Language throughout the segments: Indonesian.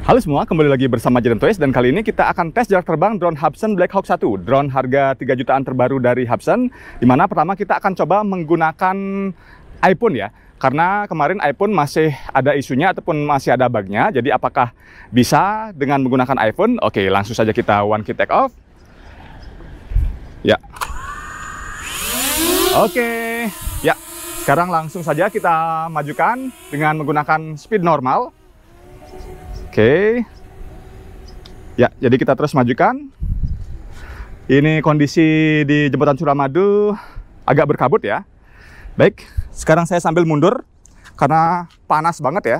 Halo semua, kembali lagi bersama Jaden Toys dan kali ini kita akan tes jarak terbang drone Hubsan Black Hawk 1, drone harga 3 jutaan terbaru dari Hubsan, di mana pertama kita akan coba menggunakan iPhone ya. Karena kemarin iPhone masih ada isunya ataupun masih ada bugnya, jadi apakah bisa dengan menggunakan iPhone? Oke, langsung saja kita one key take off. Ya. Oke, ya. Sekarang langsung saja kita majukan dengan menggunakan speed normal. Oke. Ya, jadi kita terus majukan. Ini kondisi di Jembatan Suramadu agak berkabut ya. Baik, sekarang saya sambil mundur karena panas banget ya.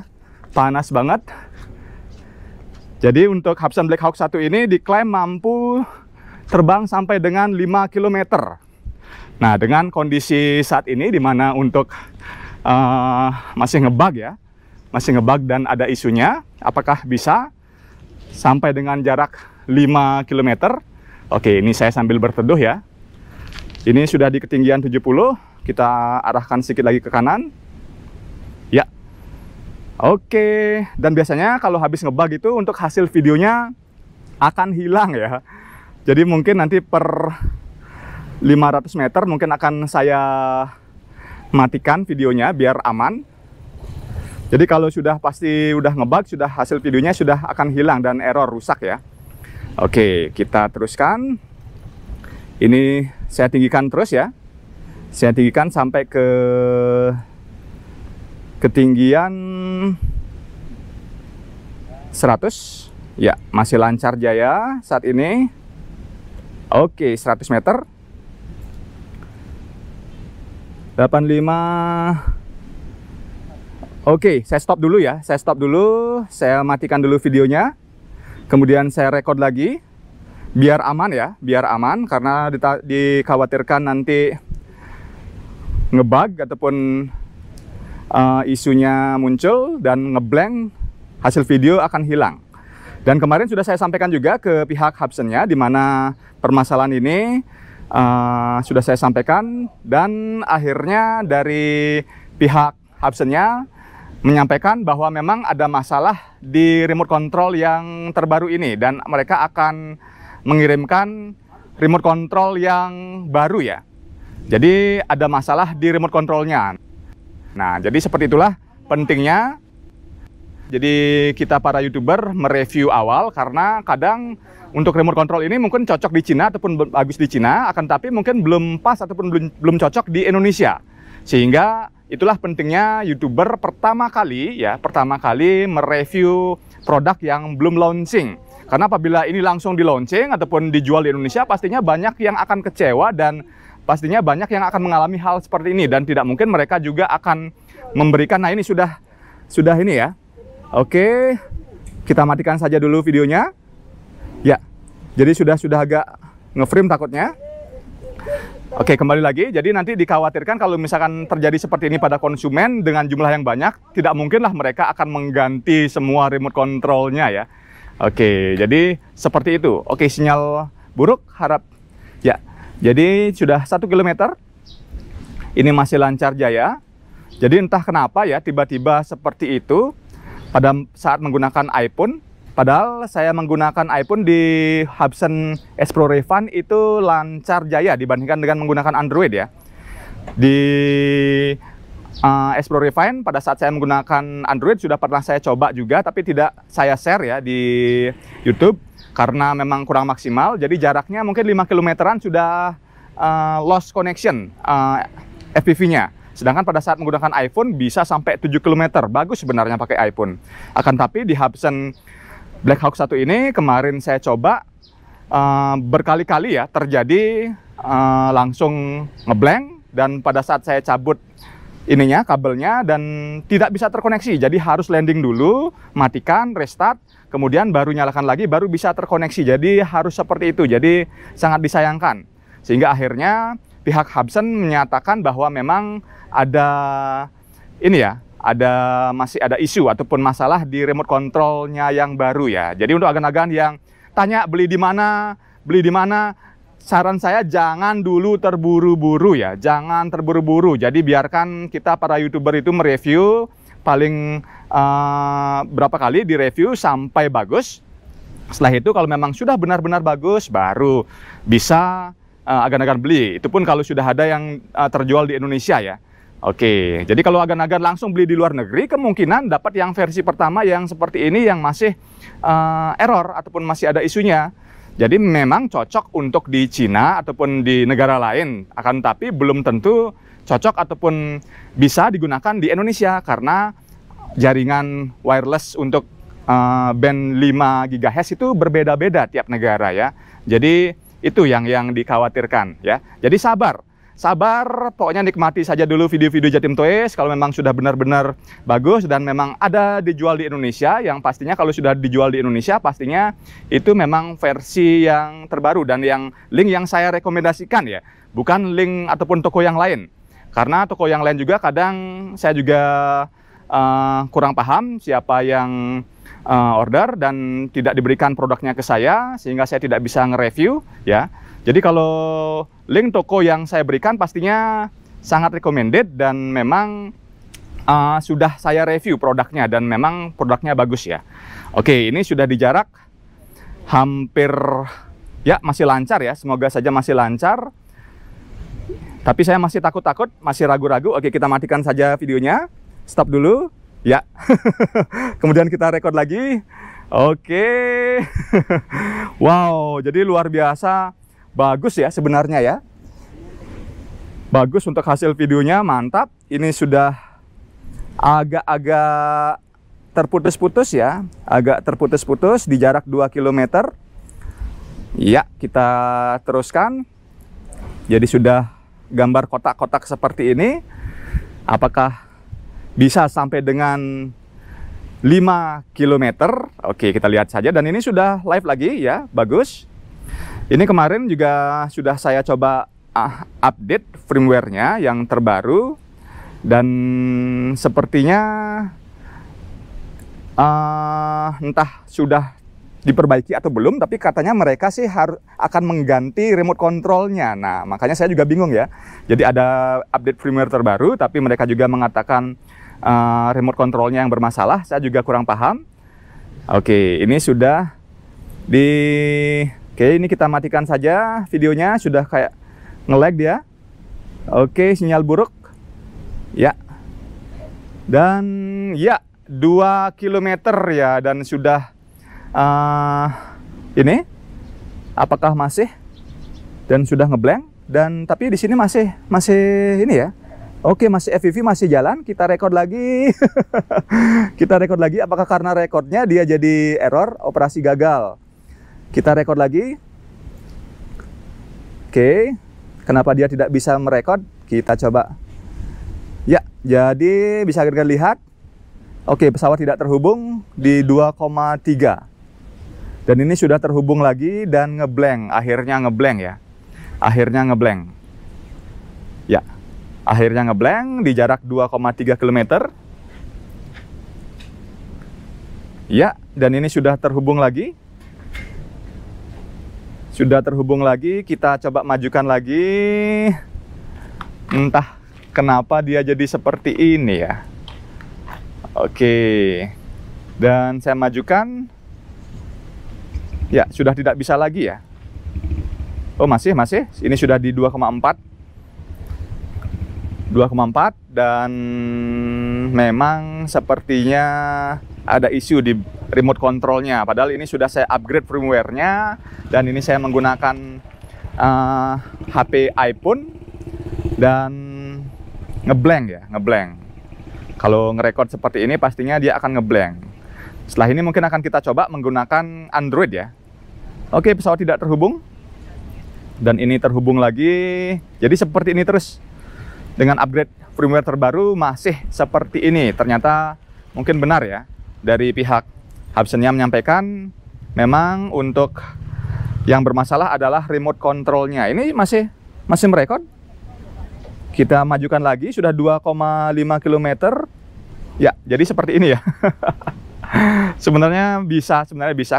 Panas banget. Jadi untuk Hubsan Black Hawk 1 ini diklaim mampu terbang sampai dengan 5 km. Nah, dengan kondisi saat ini di mana untuk masih ngebug ya. Masih ngebug dan ada isunya, apakah bisa sampai dengan jarak 5 km? Oke, ini saya sambil berteduh ya. Ini sudah di ketinggian 70, kita arahkan sedikit lagi ke kanan. Ya. Oke, dan biasanya kalau habis ngebug itu untuk hasil videonya akan hilang ya. Jadi mungkin nanti per 500 meter mungkin akan saya matikan videonya biar aman. Jadi kalau sudah pasti udah ngebug, sudah hasil videonya sudah akan hilang dan error rusak ya. Oke, kita teruskan. Ini saya tinggikan terus ya. Saya tinggikan sampai ke ketinggian 100. Ya, masih lancar jaya saat ini. Oke, 100 meter. 85. Oke, saya stop dulu ya. Saya stop dulu, saya matikan dulu videonya. Kemudian saya record lagi. Biar aman ya, biar aman. Karena dikhawatirkan nanti ngebug ataupun isunya muncul dan ngeblank, hasil video akan hilang. Dan kemarin sudah saya sampaikan juga ke pihak Hubsan-nya, di mana permasalahan ini sudah saya sampaikan. Dan akhirnya dari pihak Hubsan-nya menyampaikan bahwa memang ada masalah di remote control yang terbaru ini dan mereka akan mengirimkan remote control yang baru ya. Jadi ada masalah di remote controlnya. Nah, jadi seperti itulah pentingnya. Jadi kita para YouTuber mereview awal karena kadang untuk remote control ini mungkin cocok di Cina ataupun bagus di Cina, akan tapi mungkin belum pas ataupun belum cocok di Indonesia. Sehingga itulah pentingnya YouTuber pertama kali mereview produk yang belum launching. Karena apabila ini langsung di launching ataupun dijual di Indonesia, pastinya banyak yang akan kecewa dan pastinya banyak yang akan mengalami hal seperti ini dan tidak mungkin mereka juga akan memberikan. Nah, ini sudah ini ya. Oke, kita matikan saja dulu videonya. Ya, jadi sudah agak nge-frame takutnya. Oke, kembali lagi. Jadi nanti dikhawatirkan kalau misalkan terjadi seperti ini pada konsumen dengan jumlah yang banyak, tidak mungkinlah mereka akan mengganti semua remote controlnya ya. Oke, jadi seperti itu. Oke, sinyal buruk harap ya. Jadi sudah 1 km. Ini masih lancar jaya. Jadi entah kenapa ya tiba-tiba seperti itu pada saat menggunakan iPhone. Padahal saya menggunakan iPhone di Hubsan S Pro Refine itu lancar jaya dibandingkan dengan menggunakan Android ya. Di S Pro Refine pada saat saya menggunakan Android sudah pernah saya coba juga, tapi tidak saya share ya di YouTube karena memang kurang maksimal. Jadi jaraknya mungkin 5 kilometeran sudah lost connection FPV-nya. Sedangkan pada saat menggunakan iPhone bisa sampai 7 km. Bagus sebenarnya pakai iPhone. Akan tapi di Hubsan Black Hawk 1 ini kemarin saya coba berkali-kali ya terjadi langsung ngeblank dan pada saat saya cabut ininya kabelnya dan tidak bisa terkoneksi. Jadi harus landing dulu, matikan, restart, kemudian baru nyalakan lagi baru bisa terkoneksi. Jadi harus seperti itu. Jadi sangat disayangkan. Sehingga akhirnya pihak Hubsan menyatakan bahwa memang ada ini ya, masih ada isu ataupun masalah di remote controlnya yang baru ya. Jadi untuk agan-agan yang tanya beli di mana, saran saya jangan dulu terburu-buru ya, jangan terburu-buru. Jadi biarkan kita para YouTuber itu mereview paling berapa kali direview sampai bagus. Setelah itu kalau memang sudah benar-benar bagus, baru bisa agan-agan beli. Itu pun kalau sudah ada yang terjual di Indonesia ya. Oke, jadi kalau agan-agan langsung beli di luar negeri, kemungkinan dapat yang versi pertama yang seperti ini yang masih error ataupun masih ada isunya. Jadi memang cocok untuk di Cina ataupun di negara lain, akan tetapi belum tentu cocok ataupun bisa digunakan di Indonesia karena jaringan wireless untuk band 5 GHz itu berbeda-beda tiap negara ya. Jadi itu yang dikhawatirkan ya. Jadi sabar, pokoknya nikmati saja dulu video-video Jatim Toys. Kalau memang sudah benar-benar bagus dan memang ada dijual di Indonesia, yang pastinya kalau sudah dijual di Indonesia pastinya itu memang versi yang terbaru dan yang link yang saya rekomendasikan ya, bukan link ataupun toko yang lain. Karena toko yang lain juga kadang saya juga kurang paham siapa yang order dan tidak diberikan produknya ke saya sehingga saya tidak bisa nge-review ya. Jadi kalau link toko yang saya berikan pastinya sangat recommended dan memang sudah saya review produknya dan memang produknya bagus ya. Oke, ini sudah di jarak hampir ya, masih lancar ya, semoga saja masih lancar. Tapi saya masih takut-takut, masih ragu-ragu. Oke, kita matikan saja videonya. Stop dulu. Ya. Kemudian kita record lagi. Oke. Wow, jadi luar biasa bagus ya sebenarnya ya. Bagus untuk hasil videonya, mantap. Ini sudah agak-agak terputus-putus ya. Agak terputus-putus di jarak 2 km. Ya, kita teruskan. Jadi sudah gambar kotak-kotak seperti ini. Apakah bisa sampai dengan 5 km? Oke, kita lihat saja. Dan ini sudah live lagi ya, bagus. Ini kemarin juga sudah saya coba update firmware-nya yang terbaru. Dan sepertinya entah sudah diperbaiki atau belum, tapi katanya mereka sih akan mengganti remote controlnya. Nah, makanya saya juga bingung ya. Jadi ada update firmware terbaru, tapi mereka juga mengatakan remote controlnya yang bermasalah. Saya juga kurang paham. Oke, ini sudah Oke, ini kita matikan saja videonya. Sudah kayak nge-lag dia. Oke, sinyal buruk. Ya. Dan ya, 2 km ya, dan sudah ini apakah masih dan sudah ngeblank, dan tapi di sini masih ini ya. Oke, masih FPV masih jalan. Kita record lagi. Kita record lagi. Apakah karena recordnya dia jadi error, operasi gagal? Kita record lagi. Oke, kenapa dia tidak bisa merekod? Kita coba. Ya, jadi bisa kita lihat. Oke, pesawat tidak terhubung di 2,3. Dan ini sudah terhubung lagi dan ngeblank, akhirnya ngeblank ya. Akhirnya ngeblank. Ya, akhirnya ngeblank di jarak 2,3 km. Ya, dan ini sudah terhubung lagi. Sudah terhubung lagi, kita coba majukan lagi. Entah kenapa dia jadi seperti ini ya. Oke. Dan saya majukan. Ya, sudah tidak bisa lagi ya. Oh, masih. Ini sudah di 2,4. 2,4 dan memang sepertinya ada isu di remote controlnya. Padahal ini sudah saya upgrade firmware-nya dan ini saya menggunakan HP iPhone dan ngeblank ya, ngeblank. Kalau ngerekord seperti ini pastinya dia akan ngeblank. Setelah ini mungkin akan kita coba menggunakan Android ya. Oke, pesawat tidak terhubung. Dan ini terhubung lagi. Jadi seperti ini terus. Dengan upgrade firmware terbaru masih seperti ini. Ternyata mungkin benar ya. Dari pihak Hubsan-nya menyampaikan memang untuk yang bermasalah adalah remote controlnya. Ini masih merekod. Kita majukan lagi, sudah 2,5 km. Ya, jadi seperti ini ya. Sebenarnya bisa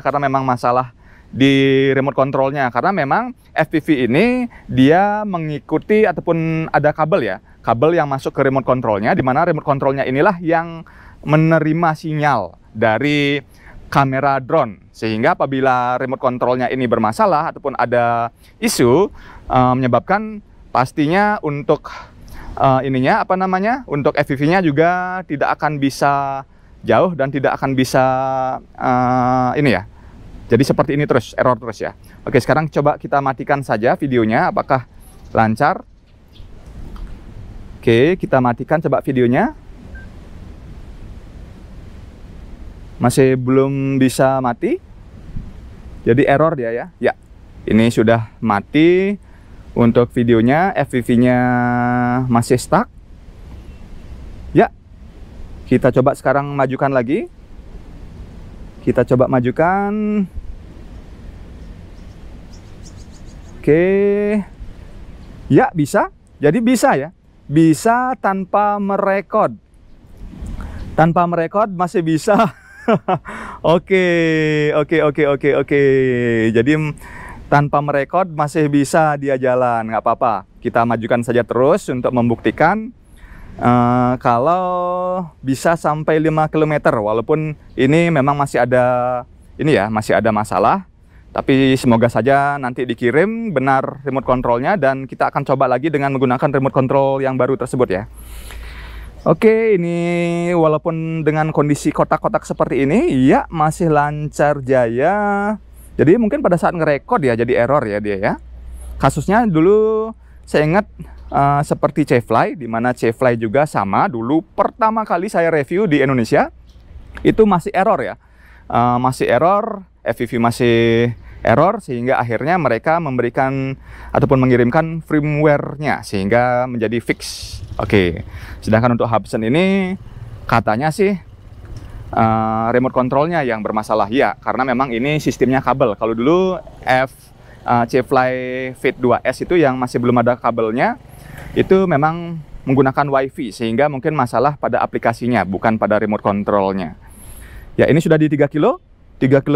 karena memang masalah di remote controlnya, karena memang FPV ini dia mengikuti ataupun ada kabel ya, kabel yang masuk ke remote controlnya, di mana remote controlnya inilah yang menerima sinyal dari kamera drone, sehingga apabila remote controlnya ini bermasalah ataupun ada isu menyebabkan pastinya untuk untuk FPV-nya juga tidak akan bisa jauh dan tidak akan bisa jadi seperti ini terus, error terus ya. Oke, sekarang coba kita matikan saja videonya, apakah lancar. Oke, kita matikan coba videonya. Masih belum bisa mati. Jadi error dia ya. Ya, ini sudah mati untuk videonya, FPV-nya masih stuck. Ya, kita coba sekarang majukan lagi. Kita coba majukan. Oke. Ya, bisa. Jadi bisa ya. Bisa tanpa merekod. Tanpa merekod masih bisa. Oke. Jadi tanpa merekod masih bisa dia jalan, nggak apa-apa. Kita majukan saja terus untuk membuktikan kalau bisa sampai 5 km. Walaupun ini memang masih ada masih ada masalah. Tapi semoga saja nanti dikirim benar remote controlnya dan kita akan coba lagi dengan menggunakan remote control yang baru tersebut ya. Oke, ini walaupun dengan kondisi kotak-kotak seperti ini, ya masih lancar jaya. Jadi mungkin pada saat ngerekod ya jadi error ya dia ya. Kasusnya dulu saya ingat seperti C-Fly, di mana C-Fly juga sama dulu pertama kali saya review di Indonesia itu masih error ya. Masih error, FPV masih error, sehingga akhirnya mereka memberikan ataupun mengirimkan firmware-nya sehingga menjadi fix. Oke, sedangkan untuk Hubsan ini katanya sih remote controlnya yang bermasalah ya, karena memang ini sistemnya kabel. Kalau dulu C-Fly Fit 2S itu yang masih belum ada kabelnya, itu memang menggunakan WiFi, sehingga mungkin masalah pada aplikasinya, bukan pada remote controlnya. Ya, ini sudah di 3 km, 3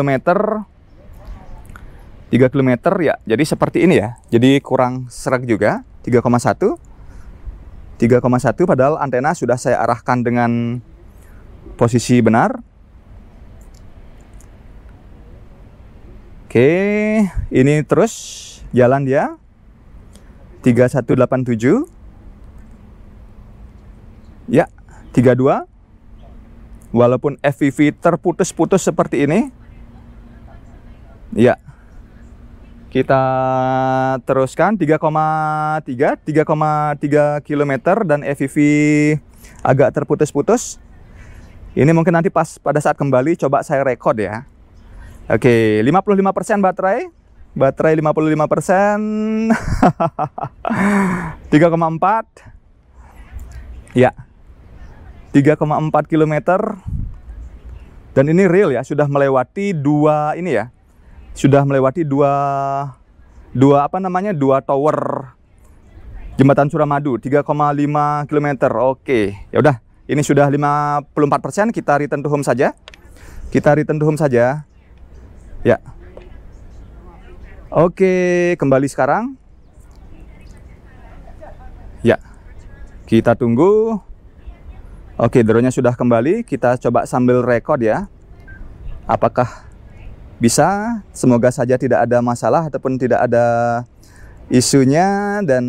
km ya, jadi seperti ini ya. Jadi kurang serak juga, 3,1 padahal antena sudah saya arahkan dengan posisi benar. Oke, ini terus jalan dia 3187 ya, 32. Walaupun FPV terputus-putus seperti ini ya, kita teruskan 3,3 km dan FPV agak terputus-putus. Ini mungkin nanti pas pada saat kembali coba saya rekod ya. Oke, 55% baterai 55%. 3,4 ya, 3,4 km. Dan ini real ya, sudah melewati dua tower Jembatan Suramadu, 3,5 km. Oke, ya udah, ini sudah 54%, kita return to home saja. Ya. Oke, kembali sekarang. Ya. Kita tunggu. Oke, drone-nya sudah kembali. Kita coba sambil record ya. Apakah bisa? Semoga saja tidak ada masalah ataupun tidak ada isunya, dan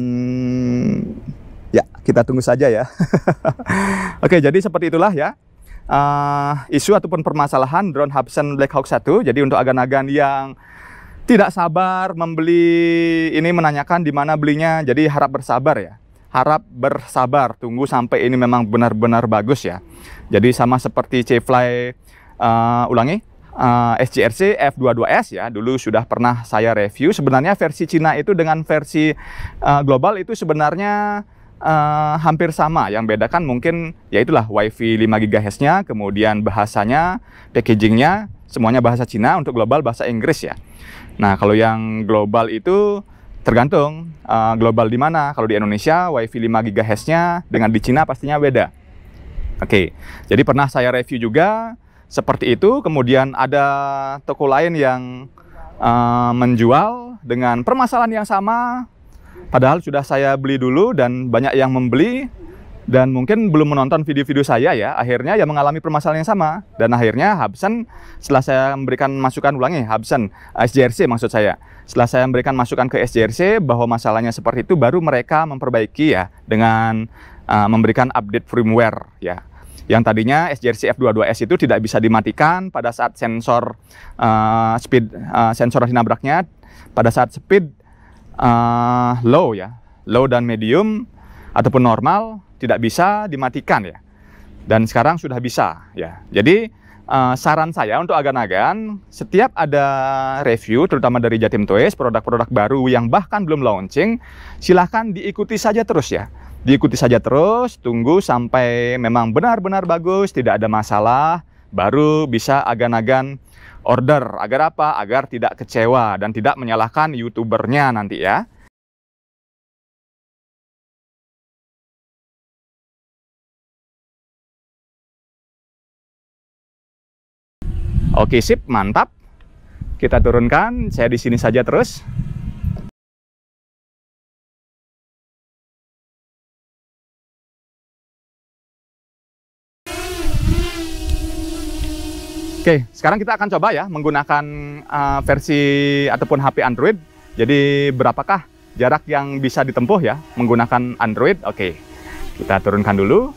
ya kita tunggu saja ya. Oke, jadi seperti itulah ya isu ataupun permasalahan drone Hubsan Black Hawk 1. Jadi untuk agan-agan yang tidak sabar membeli ini, menanyakan di mana belinya, jadi harap bersabar ya. Harap bersabar, tunggu sampai ini memang benar-benar bagus ya. Jadi sama seperti C-Fly SGRC F22S ya, dulu sudah pernah saya review. Sebenarnya versi Cina itu dengan versi global itu sebenarnya hampir sama. Yang bedakan mungkin ya itulah WiFi 5 GHz-nya, kemudian bahasanya, packagingnya semuanya bahasa Cina, untuk global bahasa Inggris ya. Nah, kalau yang global itu tergantung global di mana. Kalau di Indonesia WiFi 5 GHz-nya dengan di Cina pastinya beda. Oke, jadi pernah saya review juga seperti itu. Kemudian ada toko lain yang menjual dengan permasalahan yang sama, padahal sudah saya beli dulu dan banyak yang membeli. dan mungkin belum menonton video-video saya ya, akhirnya ya mengalami permasalahan yang sama. Dan akhirnya Hubsan, setelah saya memberikan masukan, ulangi, Hubsan, SJRC maksud saya, setelah saya memberikan masukan ke SJRC bahwa masalahnya seperti itu, baru mereka memperbaiki ya dengan memberikan update firmware ya. Yang tadinya SJRC F22S itu tidak bisa dimatikan pada saat sensor speed, sensor dinabraknya pada saat speed low ya, low dan medium ataupun normal tidak bisa dimatikan ya. Dan sekarang sudah bisa ya. Jadi saran saya untuk agan-agan, setiap ada review terutama dari Jatim Toys, produk-produk baru yang bahkan belum launching, silahkan diikuti saja terus ya. Diikuti saja terus, tunggu sampai memang benar-benar bagus, tidak ada masalah, baru bisa agan-agan order. Agar apa? Agar tidak kecewa dan tidak menyalahkan YouTubernya nanti ya. Oke, sip, mantap. Kita turunkan, saya di sini saja terus. Oke, sekarang kita akan coba ya menggunakan versi ataupun HP Android. Jadi berapakah jarak yang bisa ditempuh ya menggunakan Android? Oke, kita turunkan dulu.